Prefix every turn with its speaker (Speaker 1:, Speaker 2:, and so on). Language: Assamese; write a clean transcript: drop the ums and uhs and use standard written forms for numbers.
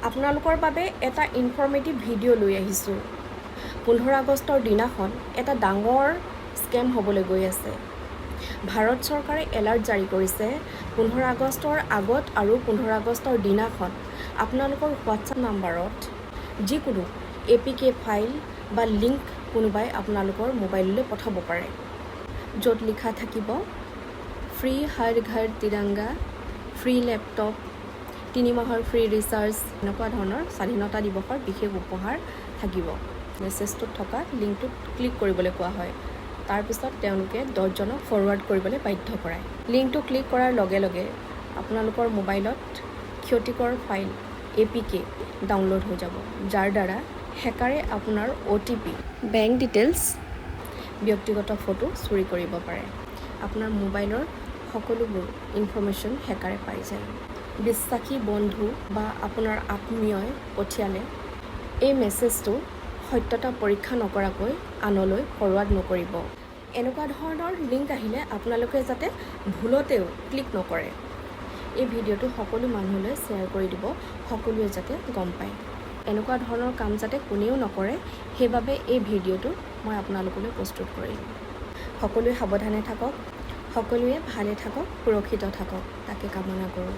Speaker 1: আপোনালোকৰ বাবে এটা ইনফৰ্মেটিভ ভিডিঅ' লৈ আহিছোঁ। 15 আগষ্টৰ দিনাখন এটা ডাঙৰ স্কেম হ'বলৈ গৈ আছে। ভাৰত চৰকাৰে এলাৰ্ট জাৰি কৰিছে 15 আগষ্টৰ আগত আৰু 15 আগষ্টৰ দিনাখন আপোনালোকৰ হোৱাটছআপ নাম্বাৰত যিকোনো APK ফাইল বা লিংক কোনোবাই আপোনালোকৰ মোবাইললৈ পঠাব পাৰে, য'ত লিখা থাকিব ফ্ৰী হৰ ঘৰ তিৰংগা, ফ্ৰী লেপটপ, 3 মাহৰ ফ্ৰী ৰিচাৰ্জ, এনেকুৱা ধৰণৰ স্বাধীনতা দিৱসৰ বিশেষ উপহাৰ থাকিব। মেছেজটোত থকা লিংকটোত ক্লিক কৰিবলৈ কোৱা হয়। তাৰপিছত তেওঁলোকে 10জনক ফৰৱাৰ্ড কৰিবলৈ বাধ্য কৰায়। লিংকটো ক্লিক কৰাৰ লগে লগে আপোনালোকৰ মোবাইলত ক্ষতিকৰ ফাইল APK ডাউনলোড হৈ যাব, যাৰ দ্বাৰা হেকাৰে আপোনাৰ OTP, বেংক ডিটেইলছ, ব্যক্তিগত ফটো চুৰি কৰিব পাৰে। আপোনাৰ মোবাইলৰ সকলোবোৰ ইনফৰ্মেশ্যন হেকাৰে পাই যায়। বিশ্বাসী বন্ধু বা আপোনাৰ আত্মীয়ই পঠিয়ালে এই মেছেজটো সত্যতা পৰীক্ষা নকৰাকৈ আনলৈ ফৰৱাৰ্ড নকৰিব। এনেকুৱা ধৰণৰ লিংক আহিলে আপোনালোকে যাতে ভুলতেও ক্লিক নকৰে। এই ভিডিঅ'টো সকলো মানুহলৈ শ্বেয়াৰ কৰি দিব, সকলোৱে যাতে গম পায়। এনেকুৱা ধৰণৰ কাম যাতে কোনেও নকৰে, সেইবাবে এই ভিডিঅ'টো মই আপোনালোকলৈ প্ৰস্তুত কৰিলোঁ। সকলোৱে সাৱধানে থাকক, সকলোৱে ভালে থাকক, সুৰক্ষিত থাকক, তাকে কামনা কৰোঁ।